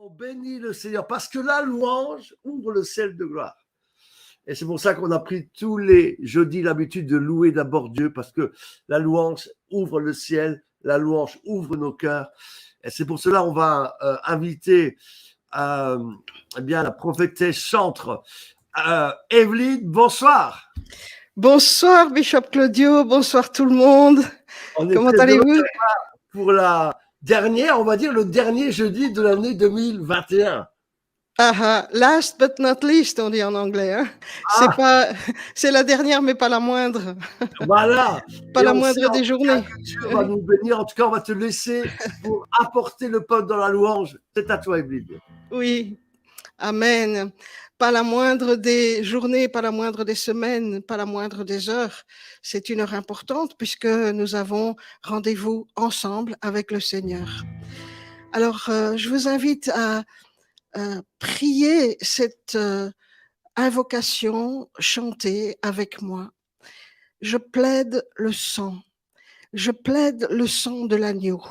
On bénit le Seigneur parce que la louange ouvre le ciel de gloire. Et c'est pour ça qu'on a pris tous les jeudis l'habitude de louer d'abord Dieu parce que la louange ouvre le ciel, la louange ouvre nos cœurs. Et c'est pour cela qu'on va inviter bien la prophétesse chantre Evelyne. Bonsoir. Bonsoir Bishop Claudio, bonsoir tout le monde. Comment allez-vous? Pour la dernière, on va dire le dernier jeudi de l'année 2021. Last but not least, on dit en anglais. Hein. C'est la dernière, mais pas la moindre. Voilà. Pas la moindre des journées. Dieu va nous bénir. En tout cas, on va te laisser pour apporter le peuple dans la louange. C'est à toi, Evelyne. Oui. Amen. Pas la moindre des journées, pas la moindre des semaines, pas la moindre des heures. C'est une heure importante puisque nous avons rendez-vous ensemble avec le Seigneur. Alors, je vous invite à prier cette invocation chantée avec moi. Je plaide le sang. Je plaide le sang de l'agneau.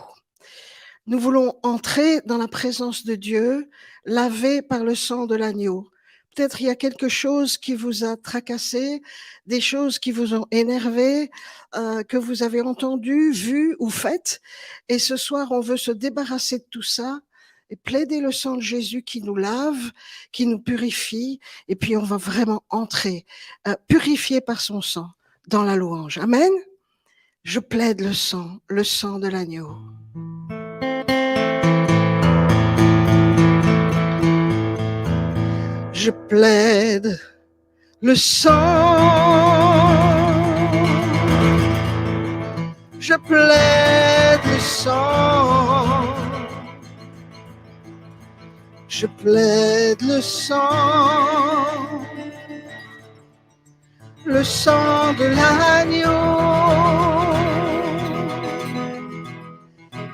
Nous voulons entrer dans la présence de Dieu, lavés par le sang de l'agneau. Peut-être il y a quelque chose qui vous a tracassé, des choses qui vous ont énervé, que vous avez entendu, vu ou faites. Et ce soir, on veut se débarrasser de tout ça et plaider le sang de Jésus qui nous lave, qui nous purifie. Et puis, on va vraiment entrer, purifié par son sang, dans la louange. Amen. Je plaide le sang de l'agneau. Je plaide le sang. Je plaide le sang. Je plaide le sang. Le sang de l'agneau.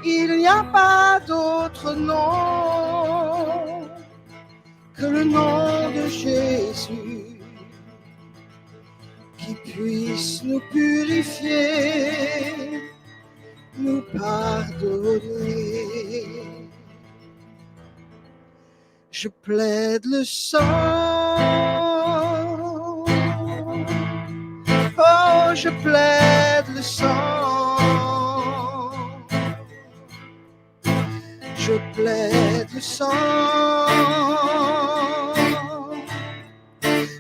Il n'y a pas d'autre nom que le nom de Jésus qui puisse nous purifier, nous pardonner. Je plaide le sang. Oh, je plaide le sang. Je plaide le sang.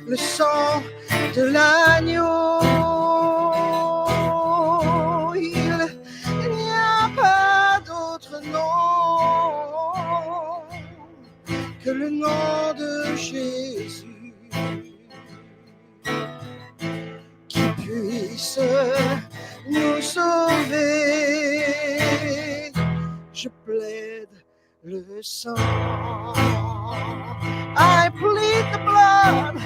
Le sang de l'agneau. Il n'y a pas d'autre nom que le nom de Jésus qui puisse nous sauver. Je plaide le sang. I plead the blood.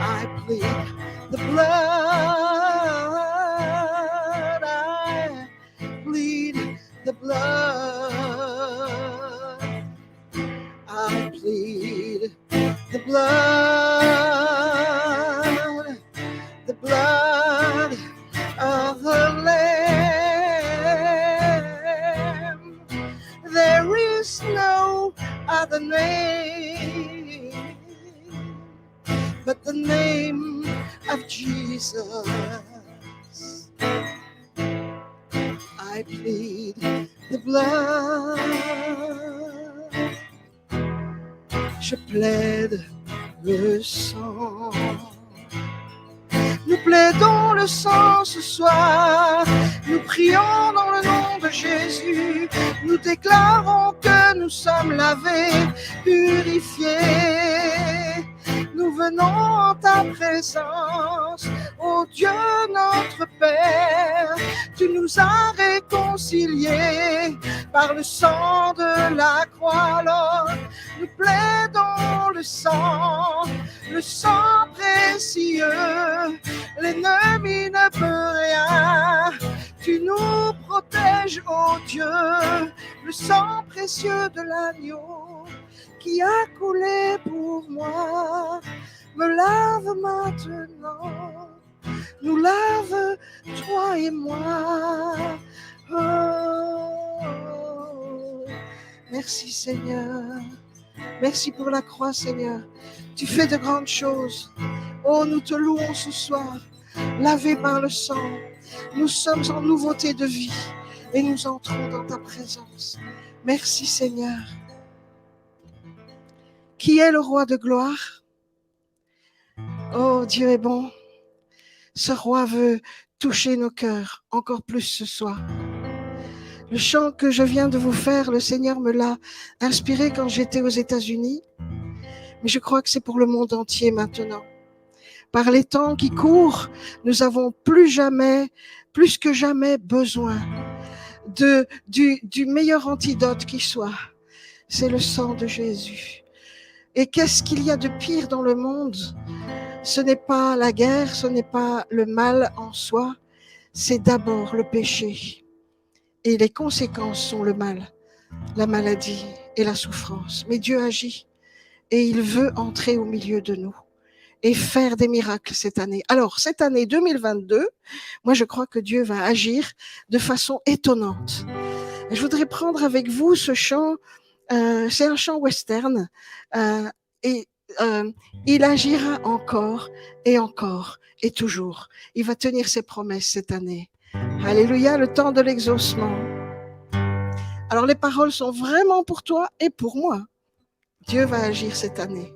I plead the blood. I plead the blood. I plead the blood. The blood of the Lamb. There is no other name but the name of Jesus. I plead the blood. Je plaide le sang. Nous plaidons le sang ce soir. Nous prions dans le nom de Jésus. Nous déclarons que nous sommes lavés, purifiés. Nous venons en ta présence, ô Dieu notre Père. Tu nous as réconciliés par le sang de la croix. Alors, nous plaidons le sang précieux. L'ennemi ne peut rien. Tu nous protèges, ô Dieu. Le sang précieux de l'agneau qui a coulé pour moi me lave maintenant, nous lave toi et moi. Oh, merci Seigneur, Merci pour la croix, Seigneur. Tu fais de grandes choses. Oh, nous te louons ce soir. Lavés par le sang, nous sommes en nouveauté de vie et nous entrons dans ta présence. Merci, Seigneur. Qui est le roi de gloire? Oh, Dieu est bon. Ce roi veut toucher nos cœurs encore plus ce soir. Le chant que je viens de vous faire, le Seigneur me l'a inspiré quand j'étais aux États-Unis. Mais je crois que c'est pour le monde entier maintenant. Par les temps qui courent, nous avons plus que jamais besoin du meilleur antidote qui soit. C'est le sang de Jésus. Et qu'est-ce qu'il y a de pire dans le monde? Ce n'est pas la guerre, ce n'est pas le mal en soi, c'est d'abord le péché. Et les conséquences sont le mal, la maladie et la souffrance. Mais Dieu agit et il veut entrer au milieu de nous et faire des miracles cette année. Alors, cette année 2022, moi je crois que Dieu va agir de façon étonnante. Je voudrais prendre avec vous ce chant, c'est un chant western, il agira encore et toujours. Il va tenir ses promesses cette année. Alléluia, le temps de l'exaucement. Alors les paroles sont vraiment pour toi et pour moi. Dieu va agir cette année.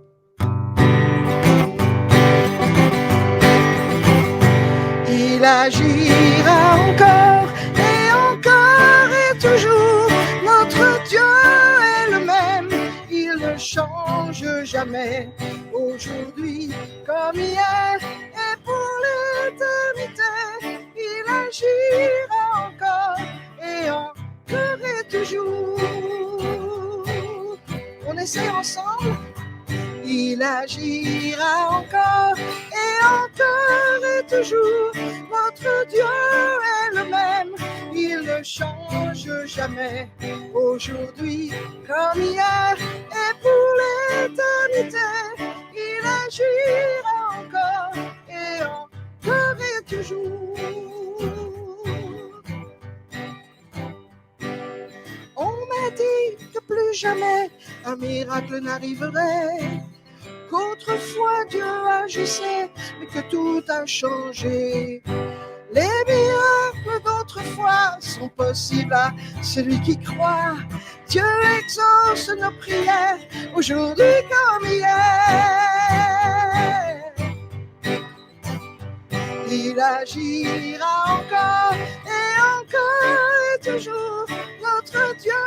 Il agira encore et toujours. Notre Dieu est le même, il ne change jamais. Aujourd'hui comme hier et pour l'éternité, il agira encore et toujours. On essaie ensemble. Il agira encore et toujours. Notre Dieu est le même, il ne change jamais. Aujourd'hui comme hier et pour l'éternité, il agira encore et toujours. On m'a dit que plus jamais un miracle n'arriverait, qu'autrefois Dieu agissait, mais que tout a changé. Les miracles d'autrefois sont possibles à celui qui croit. Dieu exauce nos prières, aujourd'hui comme hier. Il agira encore et toujours. Notre Dieu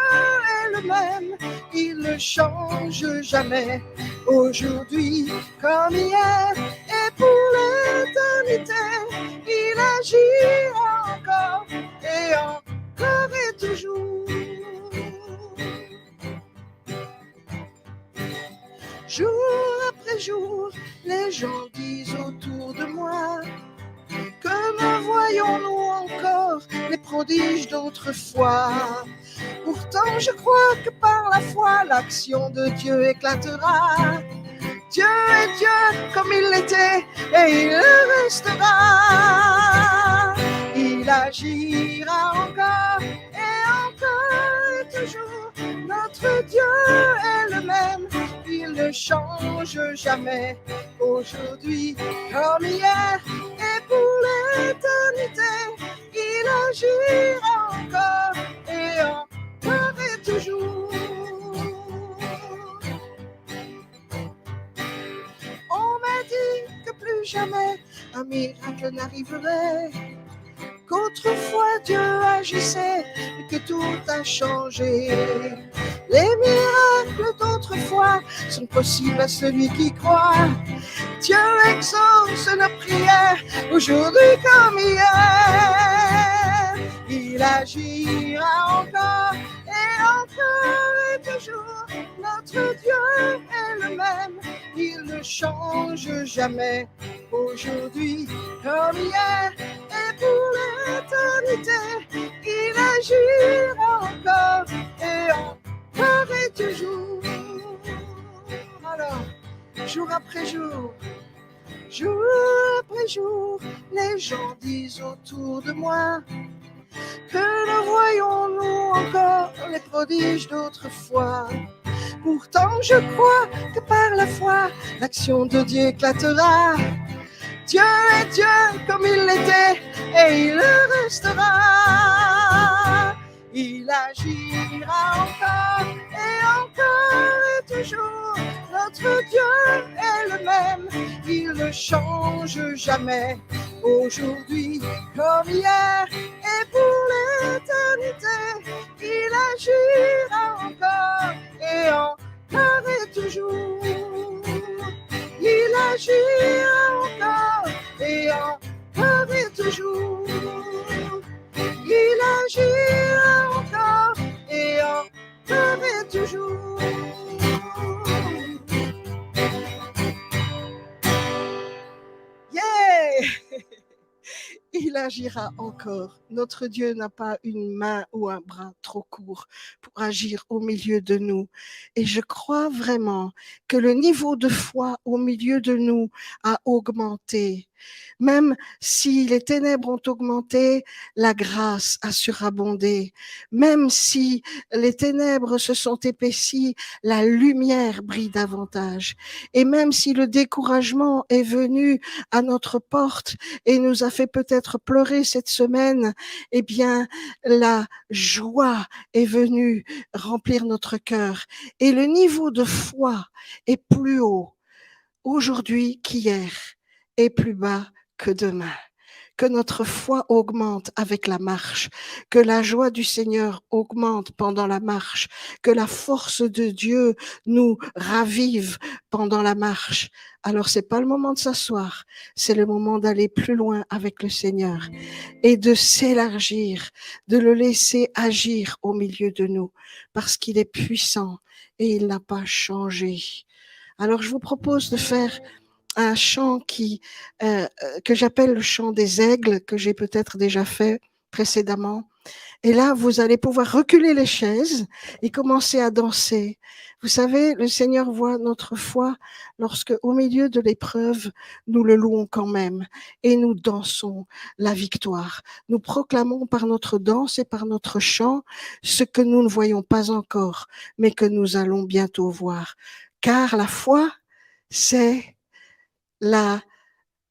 est le même, il ne change jamais. Aujourd'hui comme hier et pour l'éternité, il agira encore et toujours. Jour après jour, les gens disent autour de moi que ne voyons-nous encore les prodiges d'autrefois. Pourtant je crois que par la foi l'action de Dieu éclatera. Dieu est Dieu comme il l'était et il restera. Il agira encore et toujours. Notre Dieu est le même, il ne change jamais. Aujourd'hui comme hier et pour l'éternité, il agira encore et toujours. On m'a dit que plus jamais un miracle n'arriverait, qu'autrefois Dieu agissait et que tout a changé. Les miracles d'autrefois sont possibles à celui qui croit. Dieu exauce nos prières, aujourd'hui comme hier. Il agira encore et toujours. Notre Dieu est le même, il ne change jamais. Aujourd'hui comme hier et pour l'éternité, il agira encore et toujours. Alors, jour après jour, les gens disent autour de moi que ne voyons-nous encore les prodiges d'autrefois. Pourtant je crois que par la foi, l'action de Dieu éclatera. Dieu est Dieu comme il l'était et il le restera. Il agira encore et toujours. Notre Dieu est le même, il ne change jamais. Aujourd'hui comme hier et pour l'éternité, il agira encore et toujours. Il agira encore et toujours. Il agira encore et toujours. Yeah! Il agira encore. Notre Dieu n'a pas une main ou un bras trop court pour agir au milieu de nous. Et je crois vraiment que le niveau de foi au milieu de nous a augmenté. Même si les ténèbres ont augmenté, la grâce a surabondé. Même si les ténèbres se sont épaissies, la lumière brille davantage. Et même si le découragement est venu à notre porte et nous a fait peut-être pleurer cette semaine, eh bien, la joie est venue remplir notre cœur. Et le niveau de foi est plus haut aujourd'hui qu'hier et plus bas que demain. Que notre foi augmente avec la marche, que la joie du Seigneur augmente pendant la marche, que la force de Dieu nous ravive pendant la marche. Alors c'est pas le moment de s'asseoir, c'est le moment d'aller plus loin avec le Seigneur et de s'élargir, de le laisser agir au milieu de nous, parce qu'il est puissant et il n'a pas changé. Alors je vous propose de faire un chant que j'appelle le chant des aigles, que j'ai peut-être déjà fait précédemment. Et là, vous allez pouvoir reculer les chaises et commencer à danser. Vous savez, le Seigneur voit notre foi lorsque, au milieu de l'épreuve, nous le louons quand même et nous dansons la victoire. Nous proclamons par notre danse et par notre chant ce que nous ne voyons pas encore, mais que nous allons bientôt voir. Car la foi, c'est la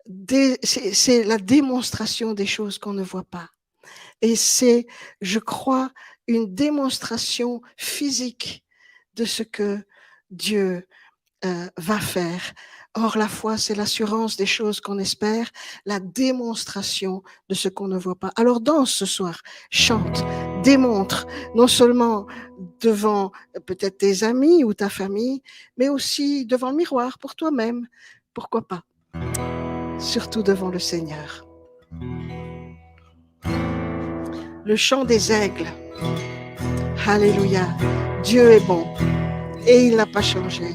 démonstration des choses qu'on ne voit pas. Et c'est, je crois, une démonstration physique de ce que Dieu va faire. Or, la foi, c'est l'assurance des choses qu'on espère, la démonstration de ce qu'on ne voit pas. Alors, danse ce soir, chante, démontre, non seulement devant peut-être tes amis ou ta famille, mais aussi devant le miroir pour toi-même. Pourquoi pas? Surtout devant le Seigneur. Le chant des aigles. Alléluia. Dieu est bon et il n'a pas changé.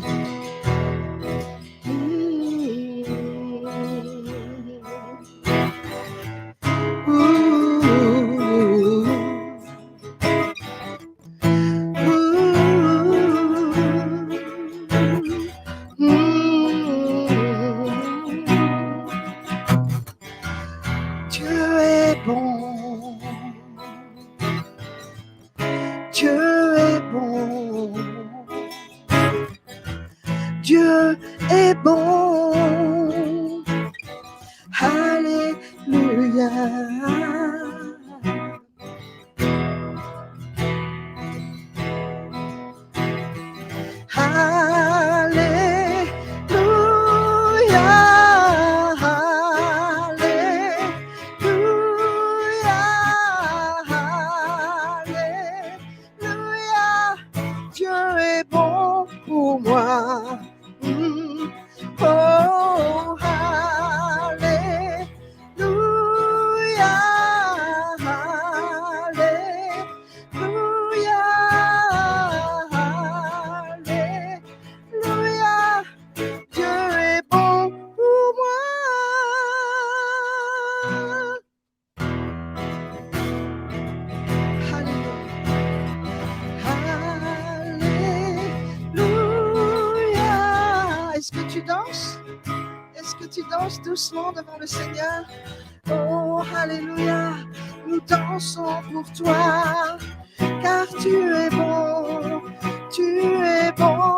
Dieu est bon. Alléluia. Doucement devant le Seigneur. Oh, alléluia. Nous dansons pour toi, car tu es bon, tu es bon.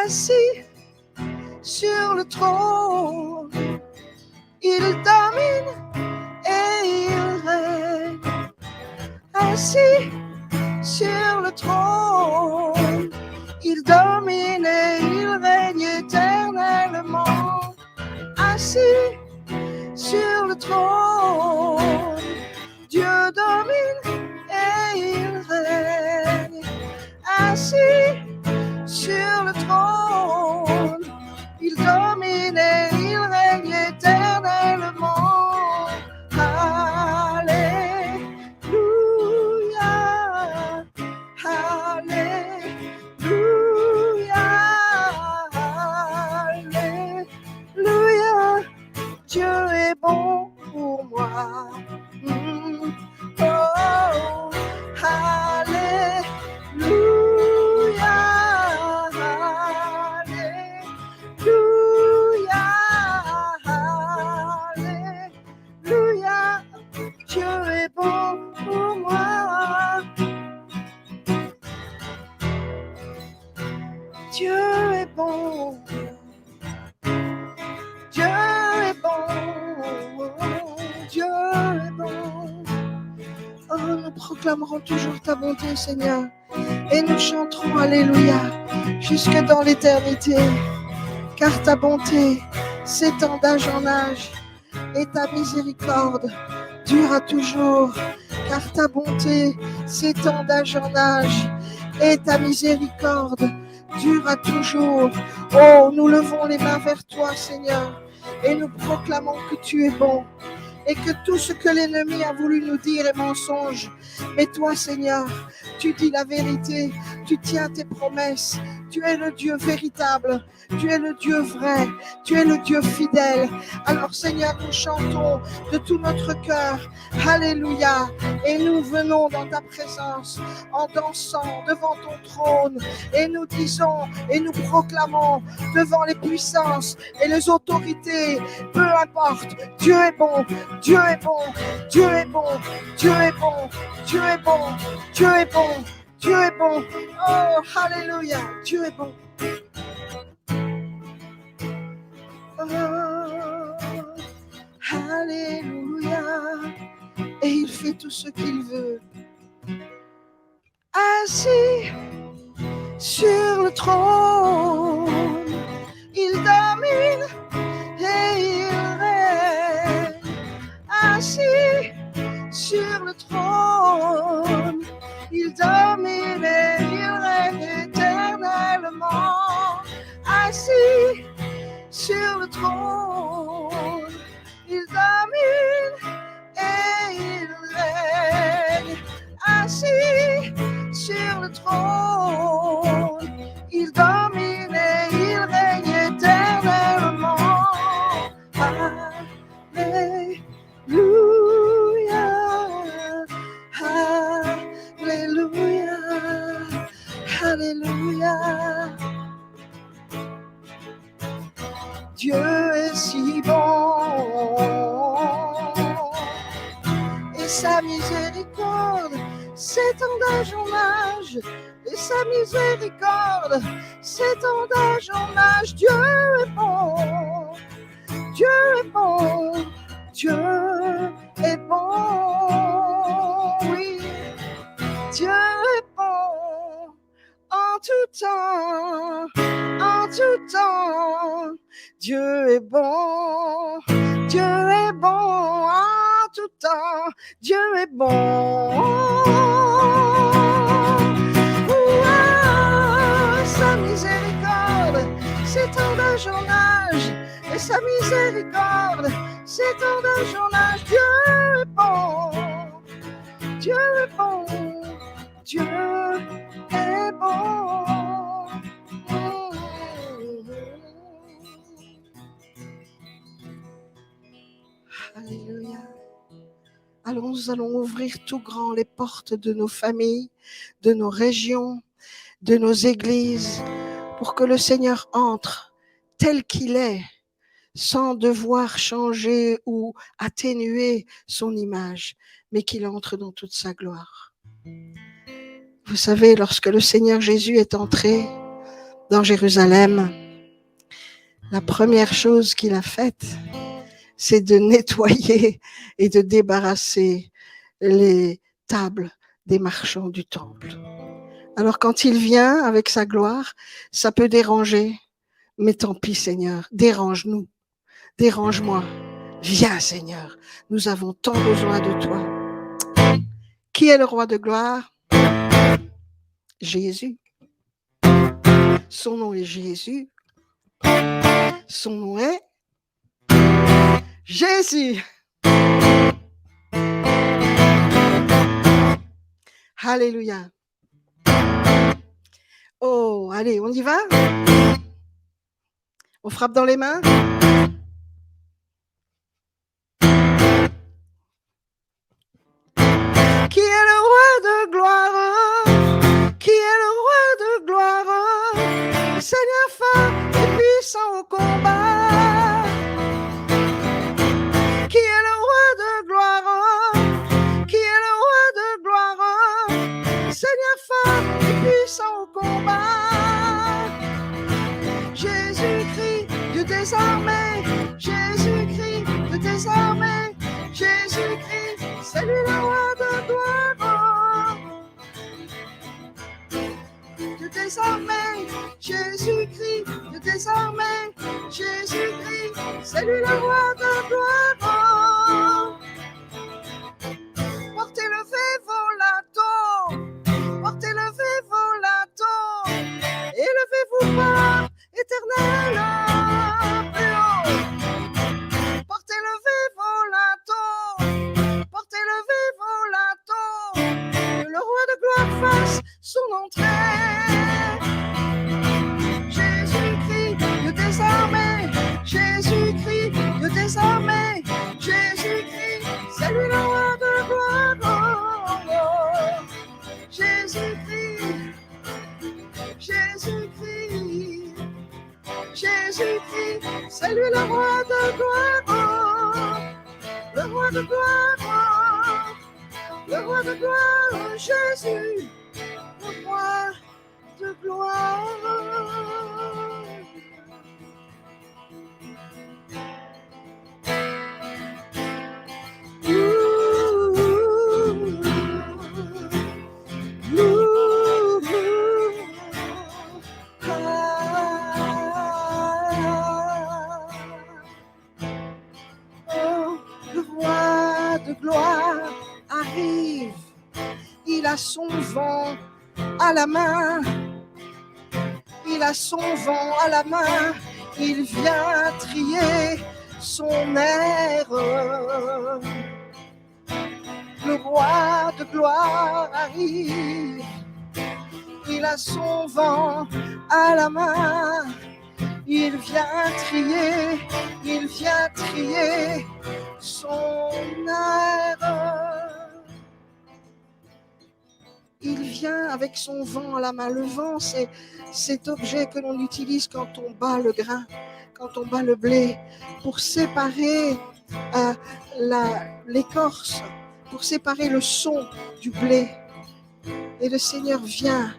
assis sur le trône. Il domine et il règne. Assis sur le trône, il domine et il règne éternellement. Assis sur le trône, Dieu domine et il règne. Assis sur le trône, il domine et il règne éternellement. Alléluia, Alléluia, Alléluia. Dieu est bon pour moi. Oh, Alléluia, Alléluia, Alléluia. Dieu est bon pour moi. Dieu est bon. Dieu est bon. Dieu est bon. Oh, nous proclamerons toujours ta bonté, Seigneur, et nous chanterons Alléluia jusque dans l'éternité, car ta bonté s'étend d'âge en âge et ta miséricorde durera toujours, car ta bonté s'étend d'âge en âge et ta miséricorde durera toujours. Oh, nous levons les mains vers toi, Seigneur, et nous proclamons que tu es bon et que tout ce que l'ennemi a voulu nous dire est mensonge. Mais toi, Seigneur, tu dis la vérité, tu tiens tes promesses, tu es le Dieu véritable, tu es le Dieu vrai, tu es le Dieu fidèle. Alors, Seigneur, nous chantons de tout notre cœur, Alléluia, et nous venons dans ta présence en dansant devant ton trône, et nous disons et nous proclamons devant les puissances et les autorités, peu importe, Dieu est bon, Dieu est bon, Dieu est bon, Dieu est bon, Dieu est bon, Dieu est bon, Dieu est bon. Oh, Alléluia, Dieu est bon. Oh, Alléluia. Et il fait tout ce qu'il veut. Assis sur le trône, il domine et il règne. Assis sur le trône, il domine et il règne éternellement. Assis sur le trône, il domine et il règne. Assis sur le trône, il domine et il règne éternellement. Alléluia, Alléluia, Alléluia. Dieu est si bon et sa miséricorde s'étend d'âge en âge, et sa miséricorde s'étend d'âge en âge. Dieu est bon, Dieu est bon, Dieu est bon, oui, Dieu est bon en tout temps, en tout temps. Dieu est bon, Dieu est bon en tout temps, Dieu est bon. Sa miséricorde s'étend d'âge en âge, et sa miséricorde s'étend d'âge en âge. Dieu est bon, Dieu est bon, Dieu est bon. Alléluia. Alors nous allons ouvrir tout grand les portes de nos familles, de nos régions, de nos églises, pour que le Seigneur entre tel qu'il est, sans devoir changer ou atténuer son image, mais qu'il entre dans toute sa gloire. Vous savez, lorsque le Seigneur Jésus est entré dans Jérusalem, la première chose qu'il a faite, c'est de nettoyer et de débarrasser les tables des marchands du temple. Alors quand il vient avec sa gloire, ça peut déranger, mais tant pis Seigneur, dérange-nous, dérange-moi. Viens Seigneur, nous avons tant besoin de toi. Qui est le roi de gloire? Jésus. Son nom est Jésus. Son nom est Jésus. Alléluia. Oh, allez, on y va? On frappe dans les mains? Qui est le roi de gloire? Qui est le roi de gloire? Le Seigneur fort et puissant au combat. Qui est le roi de gloire? Qui est le roi de gloire? Le Seigneur fort et puissant au combat. Jésus-Christ, Dieu des armées. Jésus-Christ, Dieu des armées. Jésus-Christ, c'est lui le roi de gloire. Dieu des armées, Jésus-Christ, Dieu des armées, Jésus-Christ, c'est lui le roi de gloire. Portez le volato, portez le volato, élevez-vous par éternel plus haut. Portez le volato, portez le volato, que le roi de gloire fasse son entrée. Jésus-Christ, Dieu des armées, Jésus-Christ, Dieu des armées, Jésus-Christ, c'est lui le roi de gloire. Jésus-Christ, Jésus-Christ, Jésus-Christ, c'est lui le roi de gloire. Le roi de gloire, le roi de gloire, Jésus, le roi de gloire. Le roi de gloire arrive, il a son vent à la main, il a son vent à la main, il vient trier son air. Le roi de gloire arrive, il a son vent à la main, il vient trier son air. Il vient avec son vent à la main. Le vent, c'est cet objet que l'on utilise quand on bat le grain, quand on bat le blé, pour séparer l'écorce, pour séparer le son du blé. Et le Seigneur vient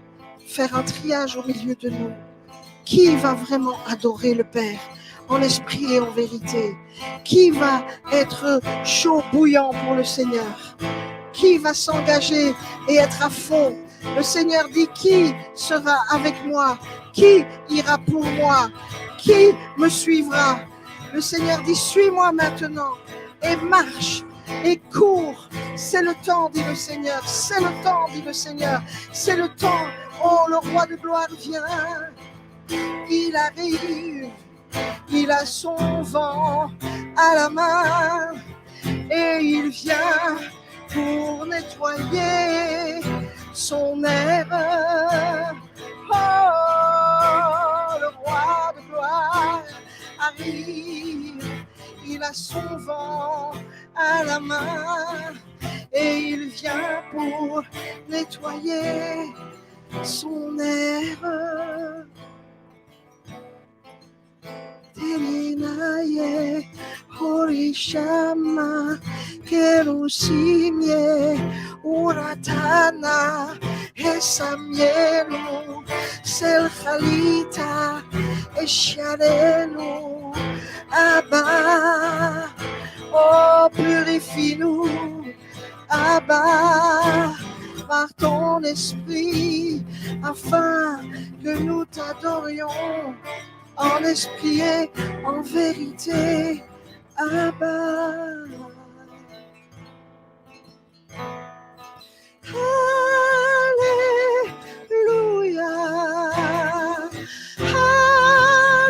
faire un triage au milieu de nous. Qui va vraiment adorer le Père en esprit et en vérité? Qui va être chaud, bouillant pour le Seigneur? Qui va s'engager et être à fond? Le Seigneur dit, qui sera avec moi? Qui ira pour moi? Qui me suivra? Le Seigneur dit, suis-moi maintenant et marche et cours. C'est le temps, dit le Seigneur. C'est le temps, dit le Seigneur. C'est le temps. Oh, le roi de gloire vient. Il arrive. Il a son vent à la main et il vient pour nettoyer son air. Oh, le roi de gloire arrive, il a son vent à la main et il vient pour nettoyer son air. Telinaye horishama kerusimye uratana Besamienu, Sel Khalita, Eshalenu, Abba, oh purifie-nous, Abba, par ton esprit, afin que nous t'adorions en esprit et en vérité, Abba. Alléluia, Alléluia,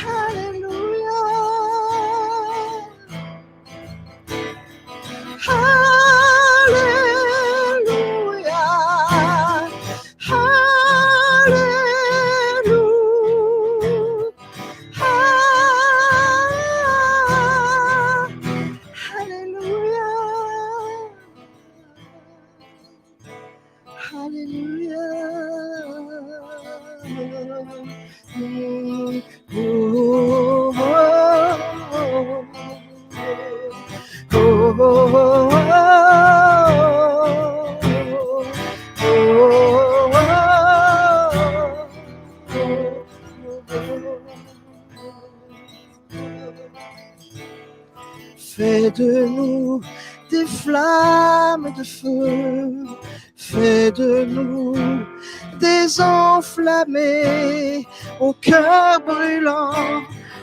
Alléluia, Fais de nous des flammes de feu, fais de nous des enflammés, au cœur brûlant,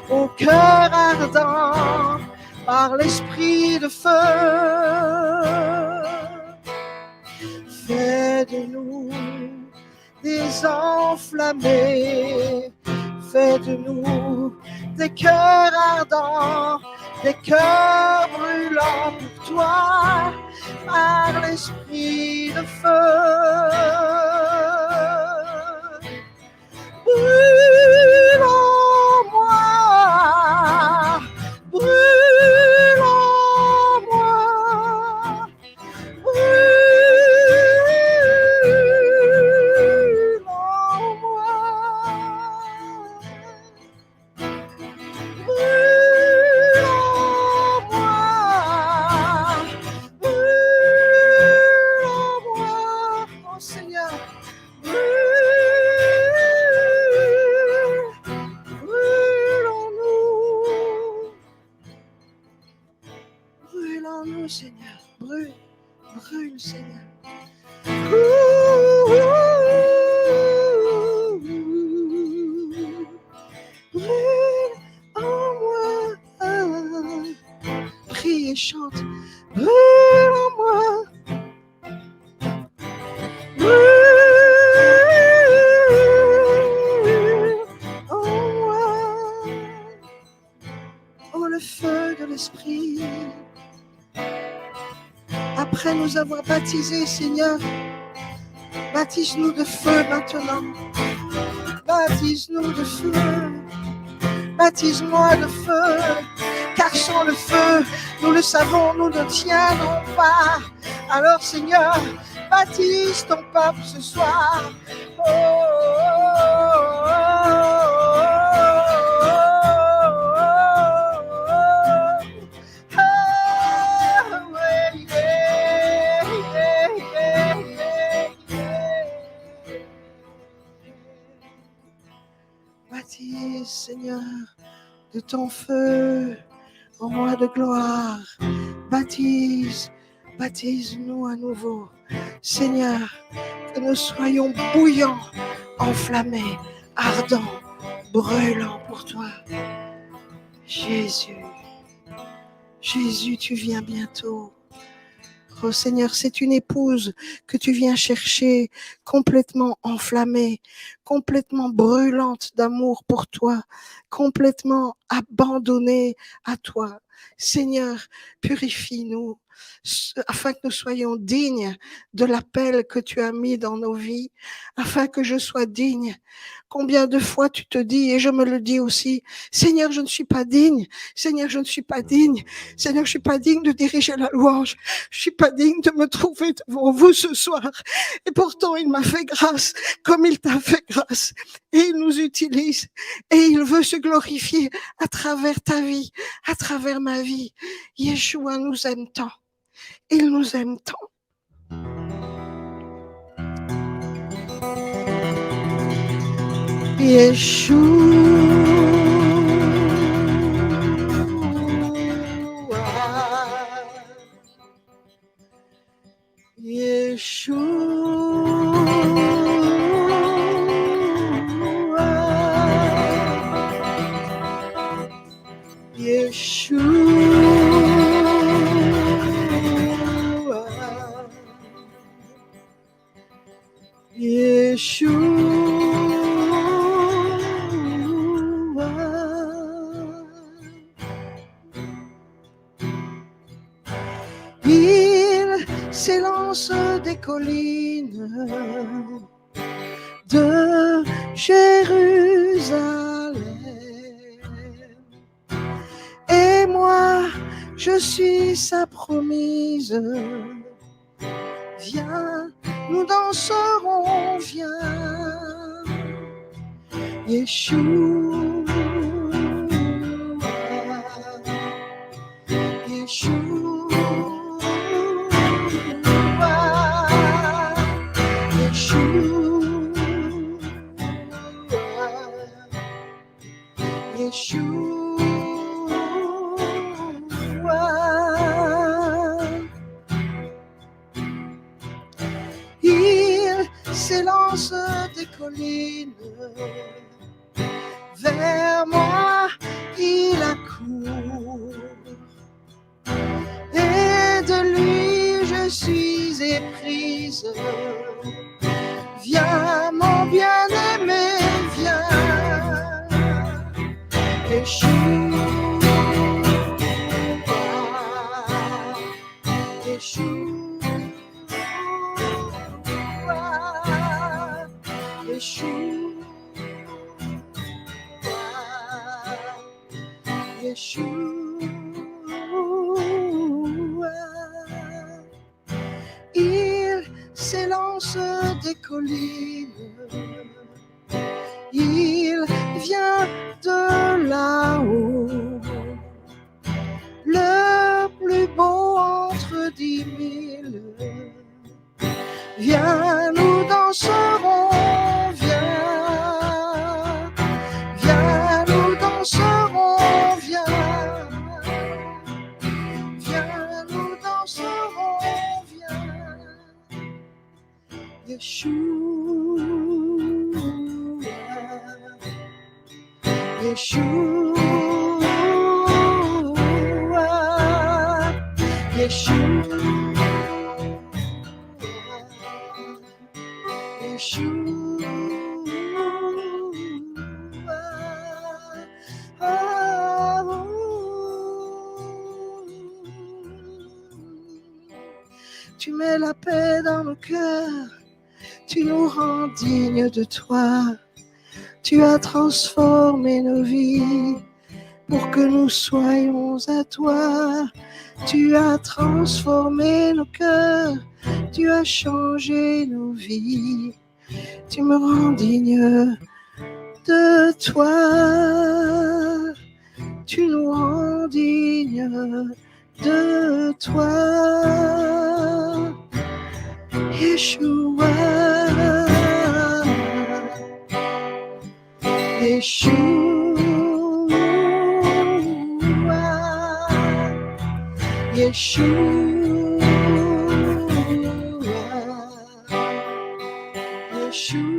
au cœur ardent, par l'esprit de feu. Fais de nous des enflammés, fais de nous des cœurs ardents, des cœurs brûlants pour toi, par l'esprit de feu. Brûle en moi, brûle en moi, brûle en moi. Brûle en moi, oh Seigneur, brûle en nous, Seigneur, brûle Seigneur. Brûle en moi, prie et chante, brûle en moi, brûle en moi, oh le feu de l'esprit. Après nous avoir baptisés, Seigneur, baptise-nous de feu maintenant, baptise-nous de feu. Baptise-moi de feu, car sans le feu, nous le savons, nous ne tiendrons pas. Alors Seigneur, baptise ton peuple ce soir. Oh, oh, oh, oh, oh, yeah, yeah, yeah, yeah. Baptise, Seigneur, de ton feu, en moi de gloire. Baptise-nous à nouveau. Seigneur, que nous soyons bouillants, enflammés, ardents, brûlants pour toi. Jésus, tu viens bientôt. Oh Seigneur, c'est une épouse que tu viens chercher, complètement enflammée, complètement brûlante d'amour pour toi, complètement abandonnée à toi. Seigneur, purifie-nous afin que nous soyons dignes de l'appel que tu as mis dans nos vies, afin que je sois digne. Combien de fois tu te dis, et je me le dis aussi, Seigneur, je ne suis pas digne. Seigneur, je ne suis pas digne. Seigneur, je ne suis pas digne de diriger la louange. Je ne suis pas digne de me trouver devant vous ce soir. Et pourtant, il m'a fait grâce comme il t'a fait grâce. Et il nous utilise. Et il veut se glorifier à travers ta vie, à travers ma vie. Yeshua nous aime tant. Il nous aime tant. Il s'élance des collines de Jérusalem. Et moi, je suis sa promise. Viens, nous danserons, viens. Yeshua, Yeshua, Yeshua, Yeshua. Il s'élance des collines vers moi, il accourt. Et de lui je suis éprise. Viens mon bien-aimé, viens. Yeshua, Yeshua, Yeshua, Yeshua. Il s'élance des collines. Il vient de là-haut, le plus beau entre 10 000. Viens, nous danserons, viens. Viens, nous danserons, viens. Viens, nous danserons, viens. Yeshua, Yeshua, Yeshua, Yeshua. Tu mets la paix dans nos cœurs, tu nous rends dignes de toi. Tu as transformé nos vies pour que nous soyons à toi. Tu as transformé nos cœurs, tu as changé nos vies. Tu me rends digne de toi. Tu nous rends digne de toi. Yeshua, Yeshua, Yeshua, Yeshua.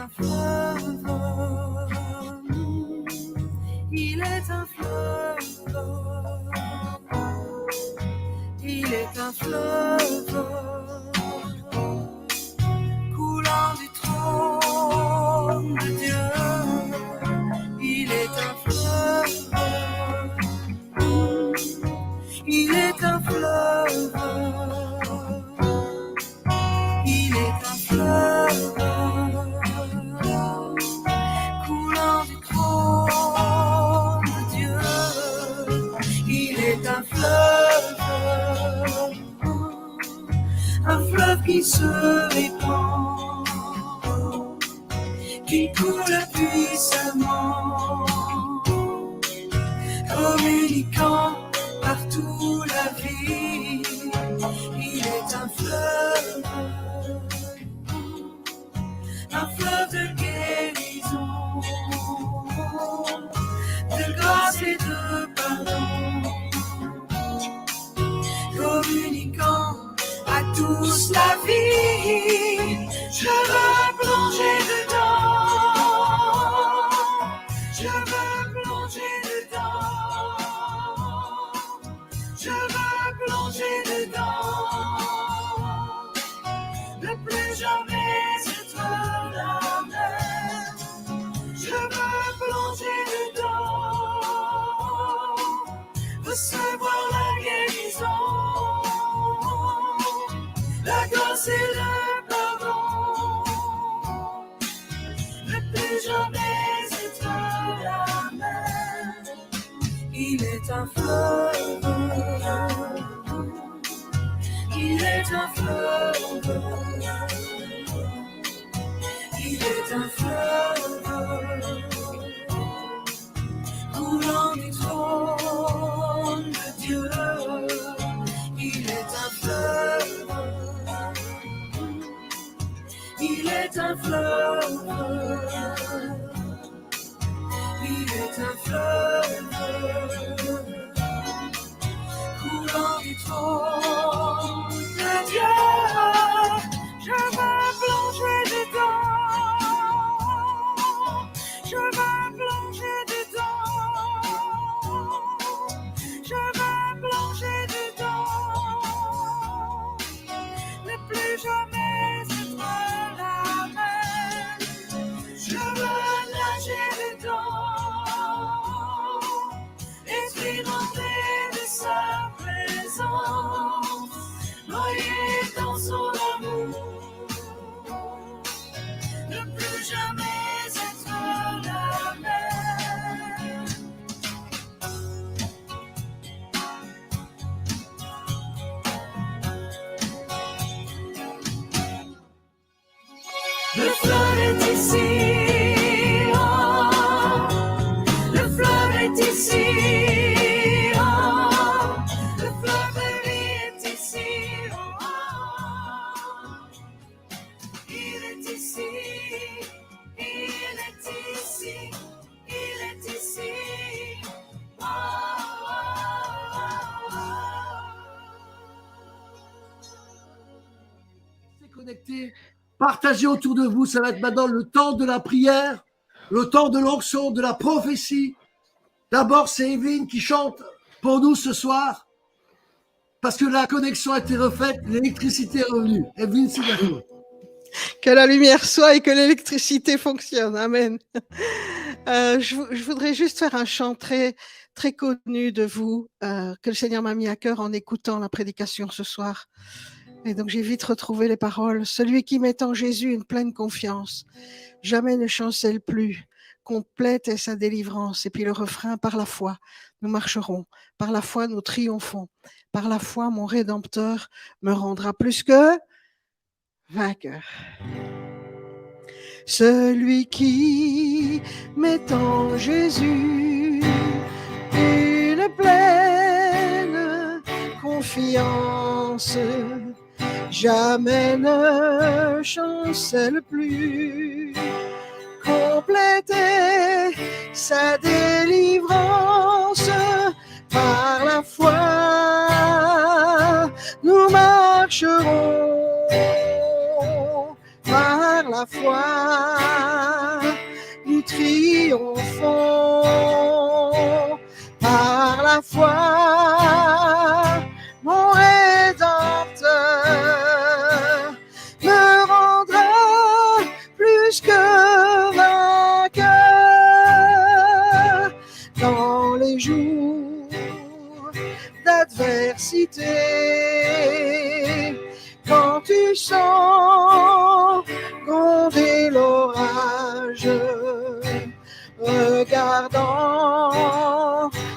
un fleuve, il est un fleuve, il est un fleuve, coulant du trône de Dieu, il est un fleuve, il est un fleuve, il est un fleuve, coulant du trône de Dieu, il est un fleuve qui se répand, qui coule puissamment, communiquant partout la vie, il est un fleuve de guérison, de grâce et de pardon, communiquant à tous la vie. Je veux plonger dedans, je veux plonger dedans, je veux plonger dedans, ne plus jamais être la même. Je veux plonger dedans, recevoir la guérison, la grâce et le pardon, ne plus jamais être la même. Il est un fleuve, il est un fleuve, il est un fleuve, coulant du trône de Dieu, il est un fleuve, il est un fleuve, il est un fleuve, coulant du trône de Dieu. Je veux plonger dedans, je veux plonger dedans, je veux plonger dedans, ne plus jamais être la même. Je veux nager dedans, être inondé de sa présence, noyé dans son amour, ne plus jamais être la même. Le fleuve est ici, oh, le fleuve est ici, oh, le fleuve de vie est ici, oh, il est ici, il est ici, il est ici, oh, Restez connectés, partagez autour de vous. Ça va être maintenant le temps de la prière, le temps de l'onction, de la prophétie. D'abord, c'est Evelyne qui chante pour nous ce soir, parce que la connexion a été refaite, l'électricité est revenue. Evelyne, c'est à toi. Que la lumière soit et que l'électricité fonctionne. Amen. Je voudrais juste faire un chant très, très connu de vous, que le Seigneur m'a mis à cœur en écoutant la prédication ce soir. Et donc, j'ai vite retrouvé les paroles. Celui qui met en Jésus une pleine confiance, jamais ne chancelle plus. Complète est sa délivrance. Et puis le refrain, par la foi, nous marcherons. Par la foi, nous triomphons. Par la foi, mon Rédempteur me rendra plus que vainqueur. Celui qui met en Jésus une pleine confiance, jamais ne chancelle plus. Compléter sa délivrance, par la foi nous marcherons, par la la foi, nous triomphons. Par la foi, mon Rédempteur me rendra plus que vainqueur dans les jours d'adversité. Quand tu sens gronder l'orage, regardant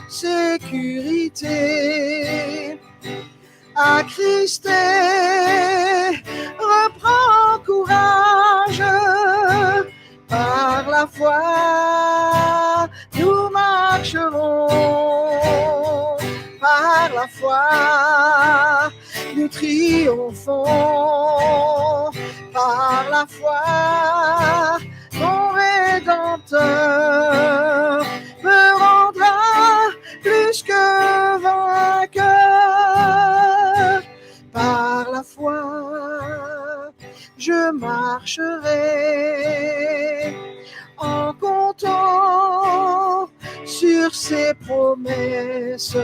sécurité, attristé, reprends courage. Par la foi, nous marcherons. Par la foi, nous triomphons. Par la foi, mon Rédempteur me rendra plus que vainqueur. Par la foi, je marcherai en comptant sur ses promesses.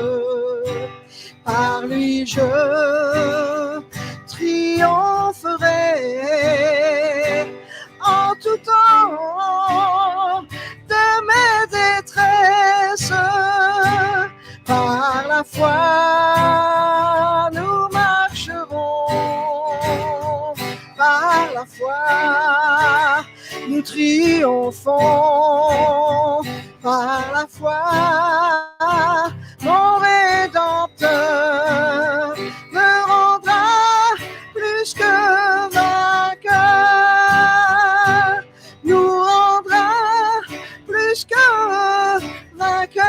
Par lui je triompherai en tout temps de mes détresses. Par la foi, nous marcherons. Par la foi, nous triomphons. Par la foi, mon Rédempteur me rendra plus que vainqueur, nous rendra plus que vainqueur.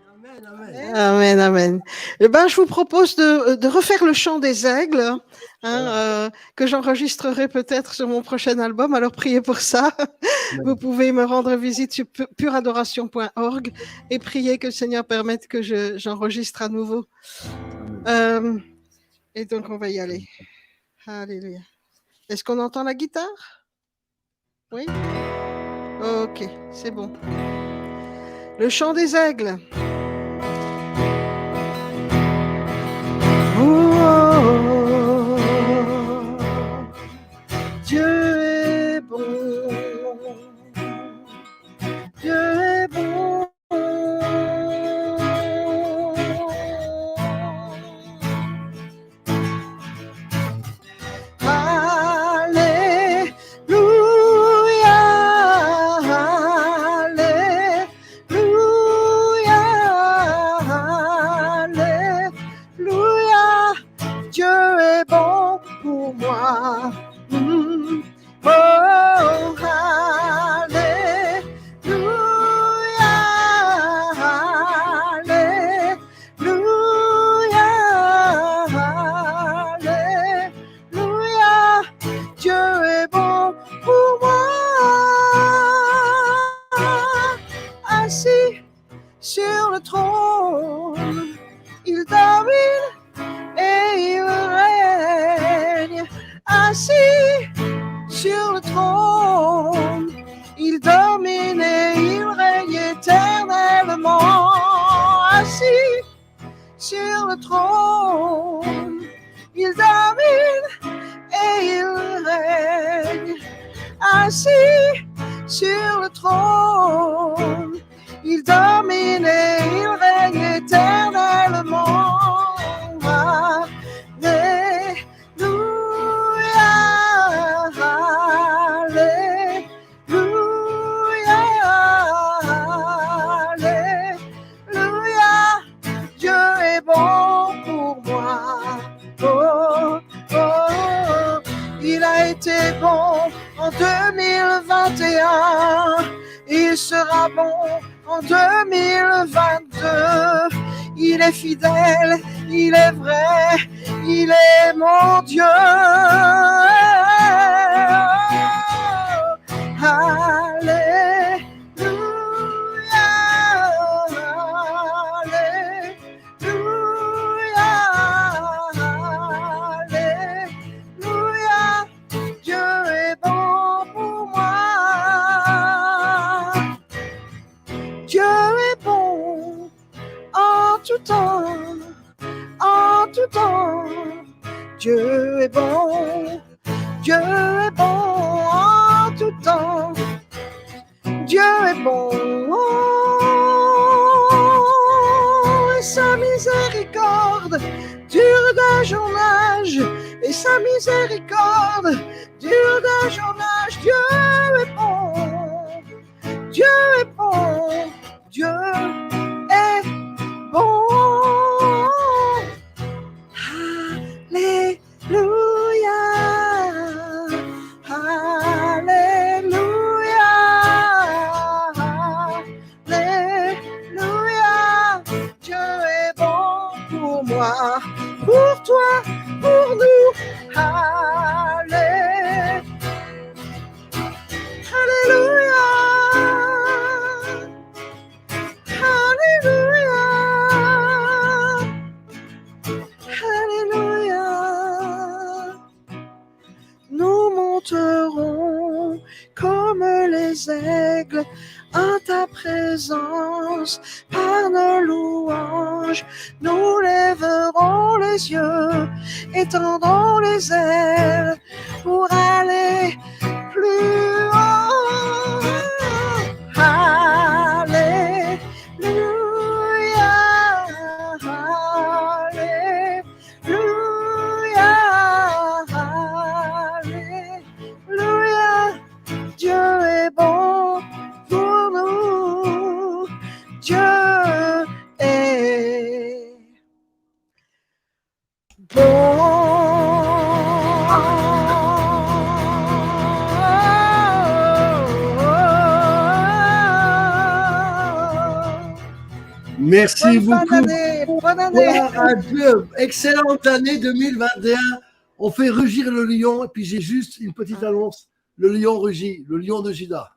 Amen, amen. Amen, amen. Eh ben, je vous propose de refaire le chant des aigles, que j'enregistrerai peut-être sur mon prochain album. Alors, priez pour ça. Vous pouvez me rendre visite sur pureadoration.org et prier que le Seigneur permette que j'enregistre à nouveau. Et donc, on va y aller. Alléluia. Est-ce qu'on entend la guitare? Oui? Ok, c'est bon. Le chant des aigles. Oh, Dieu est bon, Dieu est bon. Sur le trône, il domine et il règne. Assis sur le trône, il domine et il règne éternellement. Assis sur le trône, il domine et il règne. Assis sur le trône, il domine et il règne éternellement. Alléluia, alléluia, Dieu est bon pour moi. Oh, oh, il a été bon en 2021, il sera bon en 2022, il est fidèle, il est vrai, il est mon Dieu. Alléluia, alléluia, alléluia. Dieu est bon, Dieu est bon en tout temps. Dieu est bon, et sa miséricorde dure d'âge en âge, et sa miséricorde dure d'âge en âge. Dieu est bon, Dieu est bon, Dieu est bon. Alléluia, Alléluia, Alléluia. Dieu est bon pour moi, pour toi, pour nous. Alléluia, Alléluia, Alléluia. Nous monterons comme les aigles en ta présence, par nos louanges, nous lèverons les yeux, étendrons les ailes pour aller plus haut. Alléluia, Alléluia, Alléluia. Dieu est bon pour nous, Dieu est Merci beaucoup. Bonne année, bonne année. Gloire à Dieu. Excellente année 2021. On fait rugir le lion. Et puis j'ai juste une petite annonce. Le lion rugit, le lion de Juda.